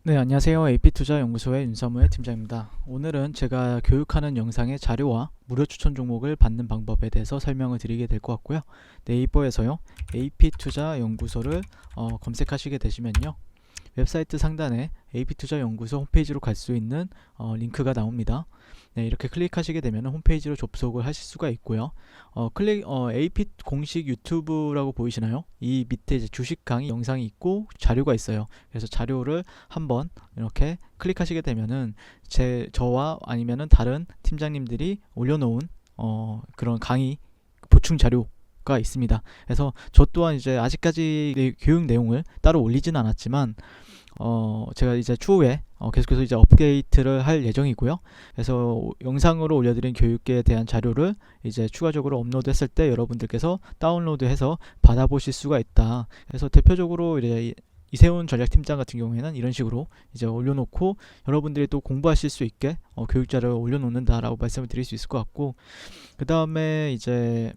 네, 안녕하세요. AP투자연구소의 윤사무의 팀장입니다. 오늘은 제가 교육하는 영상의 자료와 무료 추천 종목을 받는 방법에 대해서 설명을 드리게 될 것 같고요. 네이버에서요, AP투자연구소를 검색하시게 되시면요, 웹사이트 상단에 AP투자연구소 홈페이지로 갈 수 있는 링크가 나옵니다. 네, 이렇게 클릭하시게 되면 홈페이지로 접속을 하실 수가 있고요. AP 공식 유튜브라고 보이시나요? 이 밑에 이제 주식 강의 영상이 있고 자료가 있어요. 그래서 자료를 한번 이렇게 클릭하시게 되면은 저와 아니면은 다른 팀장님들이 올려놓은 그런 강의 보충 자료가 있습니다. 그래서 저 또한 이제 아직까지 교육 내용을 따로 올리진 않았지만 제가 이제 추후에 계속해서 이제 업데이트를 할 예정이고요. 그래서 영상으로 올려드린 교육에 대한 자료를 이제 추가적으로 업로드했을 때 여러분들께서 다운로드해서 받아보실 수가 있다. 그래서 대표적으로 이제 이세훈 전략팀장 같은 경우에는 이런 식으로 이제 올려놓고 여러분들이 또 공부하실 수 있게 교육 자료를 올려놓는다라고 말씀을 드릴 수 있을 것 같고, 그 다음에 이제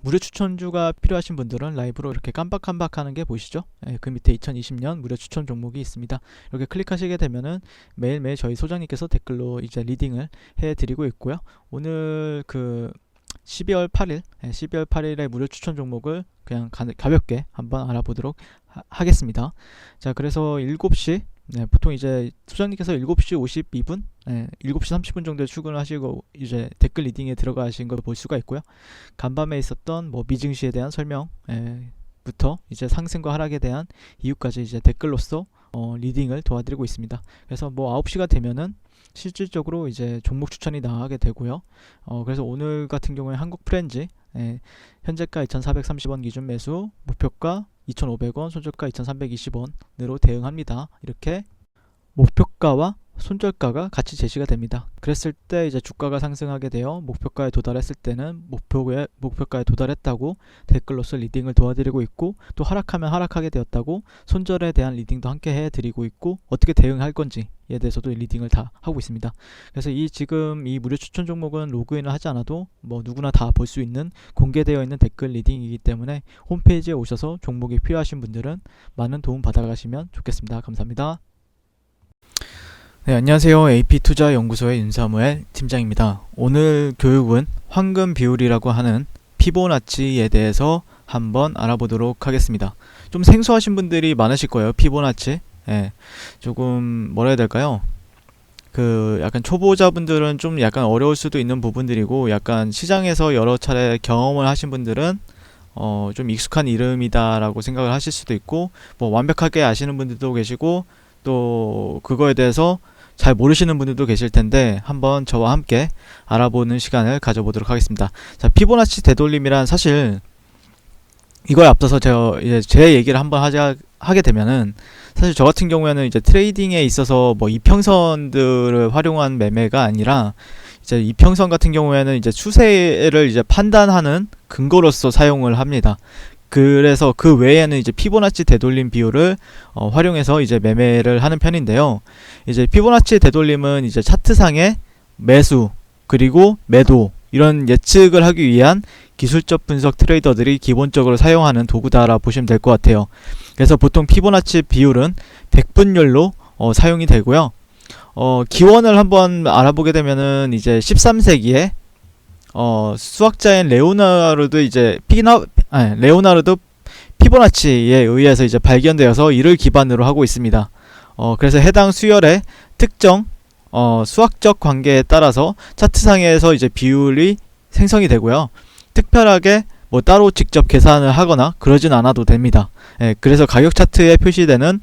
무료 추천주가 필요하신 분들은 라이브로 이렇게 깜빡깜빡하는 게 보이시죠? 예, 그 밑에 2020년 무료 추천 종목이 있습니다. 이렇게 클릭하시게 되면은 매일매일 저희 소장님께서 댓글로 이제 리딩을 해드리고 있고요. 오늘 그 12월 8일, 12월 8일의 무료 추천 종목을 그냥 가볍게 한번 알아보도록 하겠습니다. 자, 그래서 7시, 보통 이제 소장님께서 7시 52분, 7시 30분 정도에 출근을 하시고 이제 댓글 리딩에 들어가신 걸 볼 수가 있고요. 간밤에 있었던 뭐 미증시에 대한 설명, 부터 이제 상승과 하락에 대한 이유까지 이제 댓글로서 리딩을 도와드리고 있습니다. 그래서 뭐 9시가 되면은 실질적으로 이제 종목 추천이 나가게 되고요. 그래서 오늘 같은 경우에 한국 프렌즈, 현재가 2,430원 기준 매수, 목표가 2,500원, 손절가 2,320원으로 대응합니다. 이렇게 목표가와 손절가가 같이 제시가 됩니다. 그랬을 때 이제 주가가 상승하게 되어 목표가에 도달했을 때는 목표가에 도달했다고 댓글로서 리딩을 도와드리고 있고, 또 하락하면 하락하게 되었다고 손절에 대한 리딩도 함께 해드리고 있고, 어떻게 대응할 건지에 대해서도 리딩을 다 하고 있습니다. 그래서 지금 이 무료 추천 종목은 로그인을 하지 않아도 뭐 누구나 다 볼 수 있는 공개되어 있는 댓글 리딩이기 때문에 홈페이지에 오셔서 종목이 필요하신 분들은 많은 도움 받아가시면 좋겠습니다. 감사합니다. 네, 안녕하세요. AP투자연구소의 윤사무엘 팀장입니다. 오늘 교육은 황금 비율이라고 하는 피보나치에 대해서 한번 알아보도록 하겠습니다. 좀 생소하신 분들이 많으실 거예요. 피보나치. 조금 뭐라 해야 될까요? 그 약간 초보자분들은 좀 약간 어려울 수도 있는 부분들이고, 약간 시장에서 여러 차례 경험을 하신 분들은 좀 익숙한 이름이다라고 생각을 하실 수도 있고, 뭐 완벽하게 아시는 분들도 계시고, 또 그거에 대해서 잘 모르시는 분들도 계실 텐데 한번 저와 함께 알아보는 시간을 가져보도록 하겠습니다. 자, 피보나치 되돌림이란, 사실 이거에 앞서서 제가 이제 제 얘기를 한번 하게 되면은, 사실 저 같은 경우에는 이제 트레이딩에 있어서 뭐 이평선들을 활용한 매매가 아니라, 이제 이평선 같은 경우에는 이제 추세를 이제 판단하는 근거로서 사용을 합니다. 그래서 그 외에는 이제 피보나치 되돌림 비율을 활용해서 이제 매매를 하는 편인데요. 이제 피보나치 되돌림은 이제 차트상의 매수 그리고 매도, 이런 예측을 하기 위한 기술적 분석 트레이더들이 기본적으로 사용하는 도구다라 보시면 될 것 같아요. 그래서 보통 피보나치 비율은 100분율로 사용이 되고요. 기원을 한번 알아보게 되면은 이제 13세기에 수학자인 레오나르도 피보나치에 의해서 이제 발견되어서 이를 기반으로 하고 있습니다. 그래서 해당 수열의 특정 수학적 관계에 따라서 차트상에서 이제 비율이 생성이 되고요. 특별하게 뭐 따로 직접 계산을 하거나 그러진 않아도 됩니다. 그래서 가격 차트에 표시되는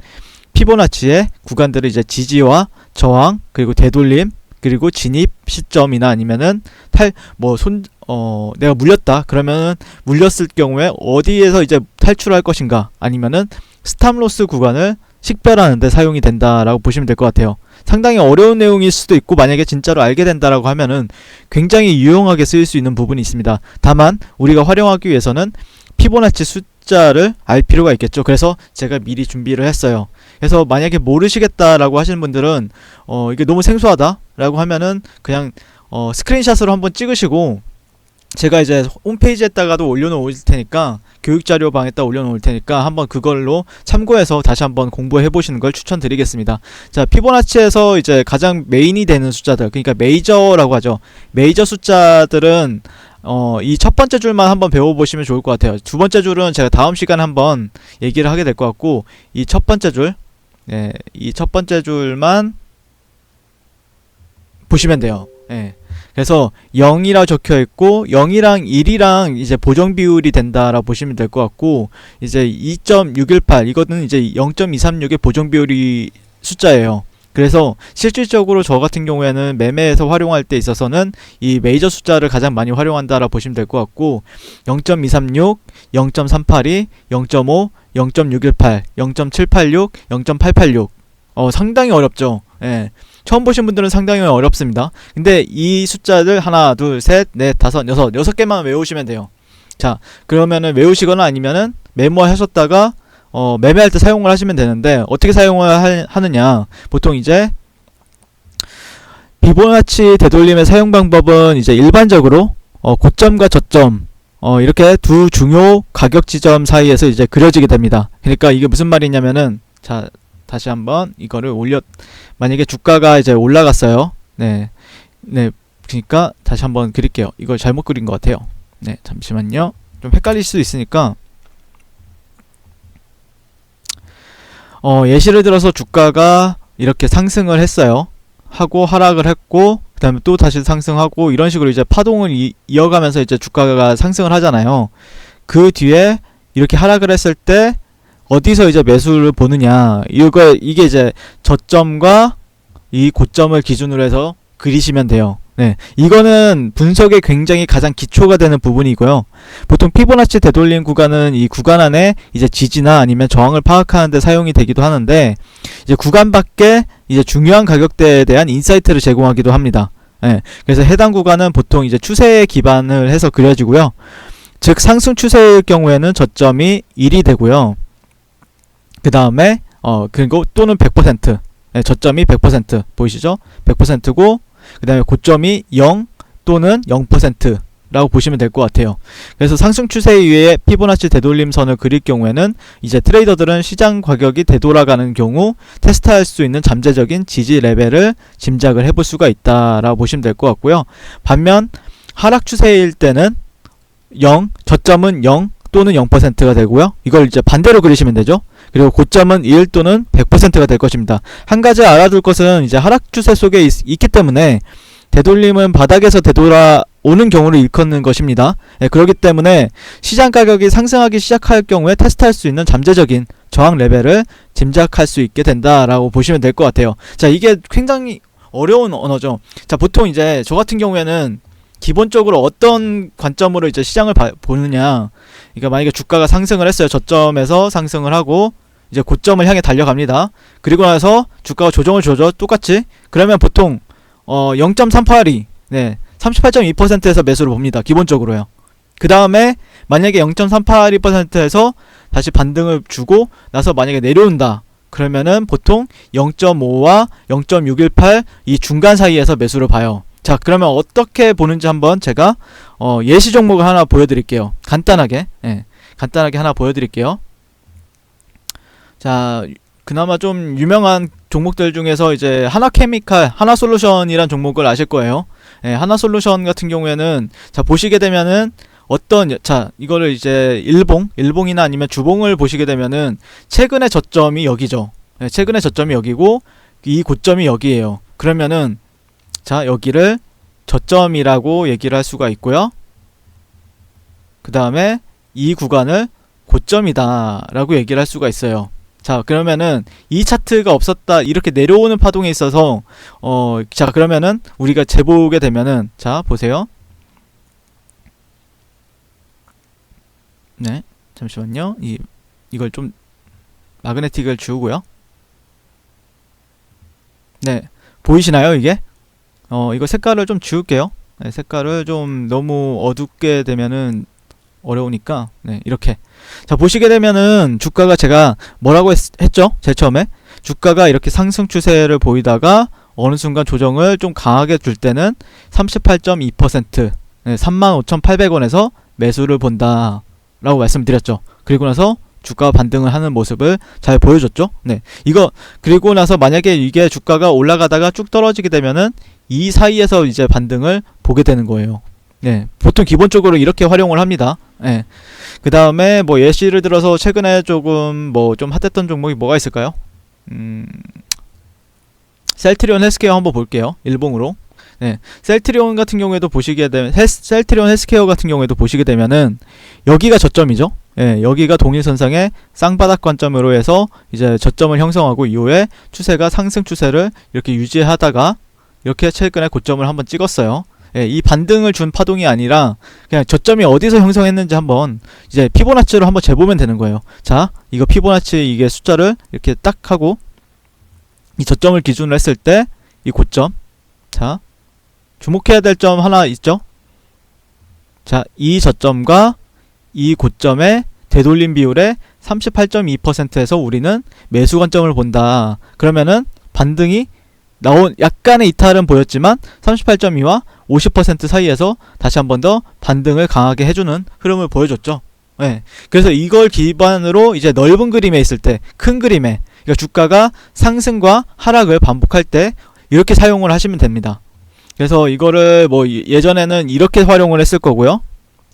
피보나치의 구간들을 이제 지지와 저항, 그리고 되돌림, 그리고 진입 시점이나 아니면은 내가 물렸다 그러면은 물렸을 경우에 어디에서 이제 탈출할 것인가, 아니면은 스탑로스 구간을 식별하는데 사용이 된다라고 보시면 될 것 같아요. 상당히 어려운 내용일 수도 있고, 만약에 진짜로 알게 된다라고 하면은 굉장히 유용하게 쓰일 수 있는 부분이 있습니다. 다만 우리가 활용하기 위해서는 피보나치 숫자를 알 필요가 있겠죠. 그래서 제가 미리 준비를 했어요. 그래서 만약에 모르시겠다라고 하시는 분들은 이게 너무 생소하다 라고 하면은 그냥 스크린샷으로 한번 찍으시고 제가 이제 홈페이지에다가도 올려놓을 테니까, 교육자료방에다 올려놓을 테니까 한번 그걸로 참고해서 다시 한번 공부해 보시는 걸 추천드리겠습니다. 자, 피보나치에서 이제 가장 메인이 되는 숫자들, 그러니까 메이저라고 하죠. 메이저 숫자들은 이 첫 번째 줄만 한번 배워보시면 좋을 것 같아요. 두 번째 줄은 제가 다음 시간에 한번 얘기를 하게 될 것 같고, 이 첫 번째 줄, 예, 이 첫 번째 줄만 보시면 돼요. 예. 그래서 0이라고 적혀 있고 0이랑 1이랑 이제 보정 비율이 된다라고 보시면 될 것 같고, 이제 2.618 이거는 이제 0.236의 보정 비율이 숫자예요. 그래서 실질적으로 저 같은 경우에는 매매에서 활용할 때 있어서는 이 메이저 숫자를 가장 많이 활용한다라고 보시면 될 것 같고, 0.236, 0.382, 0.5, 0.618, 0.786, 0.886 상당히 어렵죠. 예. 처음 보신 분들은 상당히 어렵습니다. 근데 이 숫자들 하나, 둘, 셋, 넷, 다섯, 여섯 개만 외우시면 돼요. 자, 그러면은 외우시거나 아니면은 메모하셨다가 매매할 때 사용을 하시면 되는데, 어떻게 사용을 하느냐. 보통 이제 피보나치 되돌림의 사용 방법은 이제 일반적으로 고점과 저점 이렇게 두 중요 가격 지점 사이에서 이제 그려지게 됩니다. 그러니까 이게 무슨 말이냐면은, 자, 다시 한번 이거를 만약에 주가가 이제 올라갔어요. 네. 그러니까 다시 한번 그릴게요. 이걸 잘못 그린 것 같아요. 네, 잠시만요. 좀 헷갈릴 수도 있으니까. 예시를 들어서 주가가 이렇게 상승을 했어요. 하고 하락을 했고, 그 다음에 또 다시 상승하고, 이런 식으로 이제 파동을 이어가면서 이제 주가가 상승을 하잖아요. 그 뒤에 이렇게 하락을 했을 때 어디서 이제 매수를 보느냐, 이게 이제 저점과 이 고점을 기준으로 해서 그리시면 돼요. 네, 이거는 분석에 굉장히 가장 기초가 되는 부분이고요. 보통 피보나치 되돌림 구간은 이 구간 안에 이제 지지나 아니면 저항을 파악하는 데 사용이 되기도 하는데, 이제 구간 밖에 이제 중요한 가격대에 대한 인사이트를 제공하기도 합니다. 네, 그래서 해당 구간은 보통 이제 추세에 기반을 해서 그려지고요. 즉 상승 추세일 경우에는 저점이 1이 되고요. 그 다음에 그리고 또는 100%, 네, 저점이 100% 보이시죠? 100%고 그 다음에 고점이 0 또는 0%라고 보시면 될 것 같아요. 그래서 상승 추세 위에 피보나치 되돌림선을 그릴 경우에는 이제 트레이더들은 시장 가격이 되돌아가는 경우 테스트할 수 있는 잠재적인 지지 레벨을 짐작을 해볼 수가 있다라고 보시면 될 것 같고요. 반면 하락 추세일 때는 0, 저점은 0 또는 0%가 되고요. 이걸 이제 반대로 그리시면 되죠. 그리고 고점은 1 또는 100%가 될 것입니다. 한 가지 알아둘 것은 이제 하락 추세 속에 있기 때문에 되돌림은 바닥에서 되돌아오는 경우를 일컫는 것입니다. 네, 그렇기 때문에 시장 가격이 상승하기 시작할 경우에 테스트할 수 있는 잠재적인 저항 레벨을 짐작할 수 있게 된다라고 보시면 될 것 같아요. 자, 이게 굉장히 어려운 언어죠. 자, 보통 이제 저 같은 경우에는 기본적으로 어떤 관점으로 이제 시장을 보느냐. 그러니까 만약에 주가가 상승을 했어요. 저점에서 상승을 하고 이제 고점을 향해 달려갑니다. 그리고 나서 주가가 조정을 줘줘. 똑같이. 그러면 보통 0.382, 네, 38.2%에서 매수를 봅니다. 기본적으로요. 그 다음에 만약에 0.382%에서 다시 반등을 주고 나서 만약에 내려온다. 그러면은 보통 0.5와 0.618 이 중간 사이에서 매수를 봐요. 자, 그러면 어떻게 보는지 한번 제가 예시 종목을 하나 보여드릴게요. 간단하게, 예, 간단하게 하나 보여드릴게요. 자, 그나마 좀 유명한 종목들 중에서 이제 하나케미칼, 하나솔루션이란 종목을 아실 거예요. 예, 하나솔루션 같은 경우에는 자, 보시게 되면은 자, 이거를 이제 일봉이나 아니면 주봉을 보시게 되면은 최근의 저점이 여기죠. 예, 최근의 저점이 여기고 이 고점이 여기에요. 그러면은 자, 여기를 저점이라고 얘기를 할 수가 있고요. 그 다음에 이 구간을 고점이다 라고 얘기를 할 수가 있어요. 자, 그러면은 이 차트가 없었다, 이렇게 내려오는 파동에 있어서 자, 그러면은 우리가 재보게 되면은, 자, 보세요. 네, 잠시만요. 이걸 좀 마그네틱을 지우고요. 네, 보이시나요 이게? 이거 색깔을 좀 지울게요. 네, 색깔을 좀 너무 어둡게 되면은 어려우니까, 네, 이렇게. 자, 보시게 되면은 주가가 제가 뭐라고 했죠? 제일 처음에 주가가 이렇게 상승 추세를 보이다가 어느 순간 조정을 좀 강하게 줄 때는 38.2%, 네, 35,800원에서 매수를 본다 라고 말씀드렸죠. 그리고 나서 주가 반등을 하는 모습을 잘 보여줬죠. 네, 이거 그리고 나서 만약에 이게 주가가 올라가다가 쭉 떨어지게 되면은 이 사이에서 이제 반등을 보게 되는 거예요. 네, 보통 기본적으로 이렇게 활용을 합니다. 네. 그 다음에 뭐 예시를 들어서 최근에 조금 뭐 좀 핫했던 종목이 뭐가 있을까요? 셀트리온 헬스케어 한번 볼게요. 일봉으로. 네, 셀트리온 같은 경우에도 보시게 되면 셀트리온 헬스케어 같은 경우에도 보시게 되면은 여기가 저점이죠. 예, 여기가 동일선상의 쌍바닥 관점으로 해서 이제 저점을 형성하고 이후에 추세가 상승 추세를 이렇게 유지하다가 이렇게 최근에 고점을 한번 찍었어요. 예, 이 반등을 준 파동이 아니라 그냥 저점이 어디서 형성했는지 한번 이제 피보나치로 한번 재보면 되는 거예요. 자, 이거 피보나치 이게 숫자를 이렇게 딱 하고 이 저점을 기준으로 했을 때 이 고점, 자, 주목해야 될 점 하나 있죠? 자, 이 저점과 이 고점의 되돌림 비율의 38.2%에서 우리는 매수 관점을 본다. 그러면은 반등이 나온 약간의 이탈은 보였지만 38.2와 50% 사이에서 다시 한 번 더 반등을 강하게 해주는 흐름을 보여줬죠. 네. 그래서 이걸 기반으로 이제 넓은 그림에 있을 때, 큰 그림에, 그러니까 주가가 상승과 하락을 반복할 때 이렇게 사용을 하시면 됩니다. 그래서 이거를 뭐 예전에는 이렇게 활용을 했을 거고요.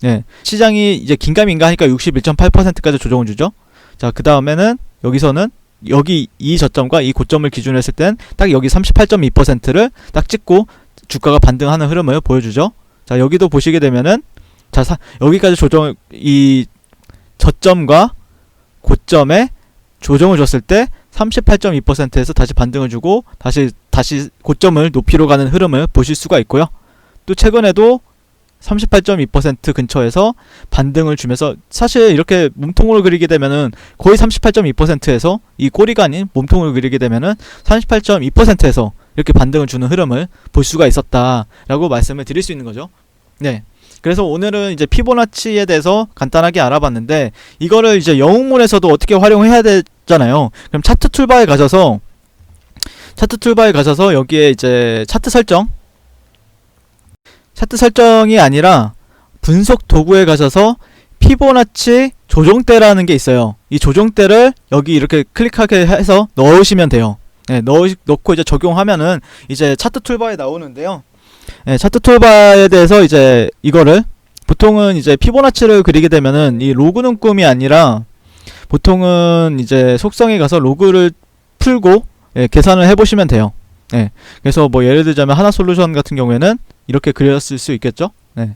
네. 시장이 이제 긴가민가 하니까 61.8%까지 조정을 주죠. 자, 그 다음에는 여기서는 여기 이 저점과 이 고점을 기준으로 했을 땐 딱 여기 38.2%를 딱 찍고 주가가 반등하는 흐름을 보여주죠. 자, 여기도 보시게 되면은 자, 여기까지 조정, 이 저점과 고점에 조정을 줬을 때 38.2%에서 다시 반등을 주고 다시 고점을 높이로 가는 흐름을 보실 수가 있고요. 또 최근에도 38.2% 근처에서 반등을 주면서 사실 이렇게 몸통으로 그리게 되면은 거의 38.2%에서 이 꼬리가 아닌 몸통으로 그리게 되면은 38.2%에서 이렇게 반등을 주는 흐름을 볼 수가 있었다라고 말씀을 드릴 수 있는 거죠. 네. 그래서 오늘은 이제 피보나치에 대해서 간단하게 알아봤는데 이거를 이제 영웅문에서도 어떻게 활용해야 되잖아요. 그럼 차트 툴바에 가셔서 여기에 이제 차트 설정이 아니라 분석 도구에 가셔서 피보나치 조정대라는 게 있어요. 이 조정대를 여기 이렇게 클릭하게 해서 넣으시면 돼요. 네, 넣고 이제 적용하면은 이제 차트 툴바에 나오는데요. 네, 차트 툴바에 대해서 이제 이거를 보통은 이제 피보나치를 그리게 되면은 이 로그는 꿈이 아니라 보통은 이제 속성에 가서 로그를 풀고 계산을 해보시면 돼요. 네, 그래서 뭐 예를 들자면 하나솔루션 같은 경우에는 이렇게 그렸을 수 있겠죠. 네.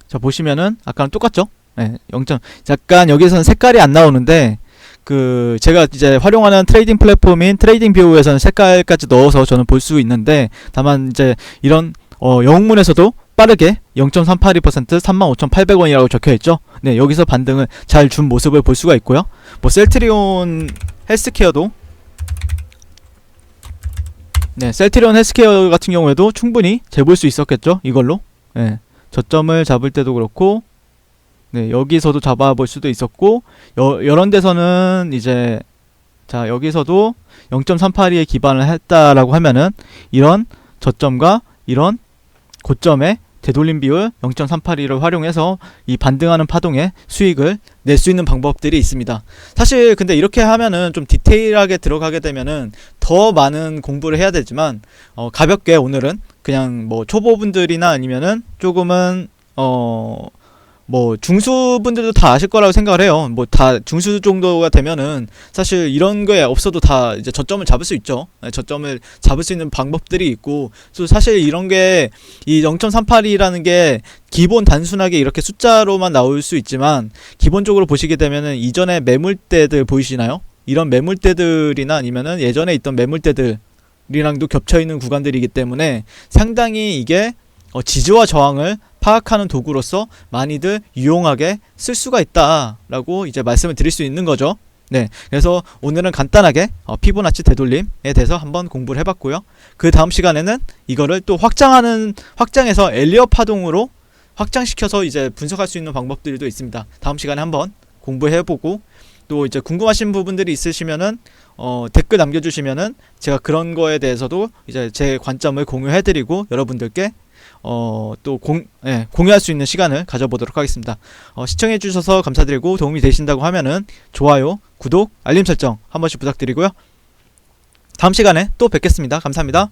자, 보시면은 아까랑 똑같죠. 네, 0점. 약간 여기서는 색깔이 안 나오는데 그 제가 이제 활용하는 트레이딩 플랫폼인 트레이딩뷰에서는 색깔까지 넣어서 저는 볼 수 있는데 다만 이제 이런 영웅문에서도 빠르게 0.382% 35,800원이라고 적혀있죠. 네, 여기서 반등을 잘 준 모습을 볼 수가 있고요. 뭐 셀트리온 헬스케어도 네, 셀트리온 헬스케어 같은 경우에도 충분히 재볼 수 있었겠죠. 이걸로. 네, 저점을 잡을 때도 그렇고 네, 여기서도 잡아볼 수도 있었고 이런 데서는 이제 자, 여기서도 0.382에 기반을 했다라고 하면은 이런 저점과 이런 고점의 되돌림 비율 0.382를 활용해서 이 반등하는 파동에 수익을 낼 수 있는 방법들이 있습니다. 사실 근데 이렇게 하면은 좀 디테일하게 들어가게 되면은 더 많은 공부를 해야 되지만 가볍게 오늘은 그냥 뭐 초보분들이나 아니면은 조금은 뭐 중수분들도 다 아실 거라고 생각을 해요. 뭐 다 중수 정도가 되면은 사실 이런 거에 없어도 다 이제 저점을 잡을 수 있죠. 저점을 잡을 수 있는 방법들이 있고, 또 사실 이런 게 이 0.382라는 게 기본 단순하게 이렇게 숫자로만 나올 수 있지만 기본적으로 보시게 되면은 이전에 매물대들 보이시나요? 이런 매물대들이나 아니면은 예전에 있던 매물대들이랑도 겹쳐 있는 구간들이기 때문에 상당히 이게 지지와 저항을 파악하는 도구로서 많이들 유용하게 쓸 수가 있다라고 이제 말씀을 드릴 수 있는 거죠. 네, 그래서 오늘은 간단하게 피보나치 되돌림에 대해서 한번 공부를 해봤고요. 그 다음 시간에는 이거를 또 확장해서 엘리엇 파동으로 확장시켜서 이제 분석할 수 있는 방법들도 있습니다. 다음 시간에 한번 공부해보고 또 이제 궁금하신 부분들이 있으시면은 댓글 남겨주시면은 제가 그런 거에 대해서도 이제 제 관점을 공유해드리고 여러분들께 또 공유할 수 있는 시간을 가져보도록 하겠습니다. 시청해주셔서 감사드리고 도움이 되신다고 하면은 좋아요, 구독, 알림 설정 한 번씩 부탁드리고요. 다음 시간에 또 뵙겠습니다. 감사합니다.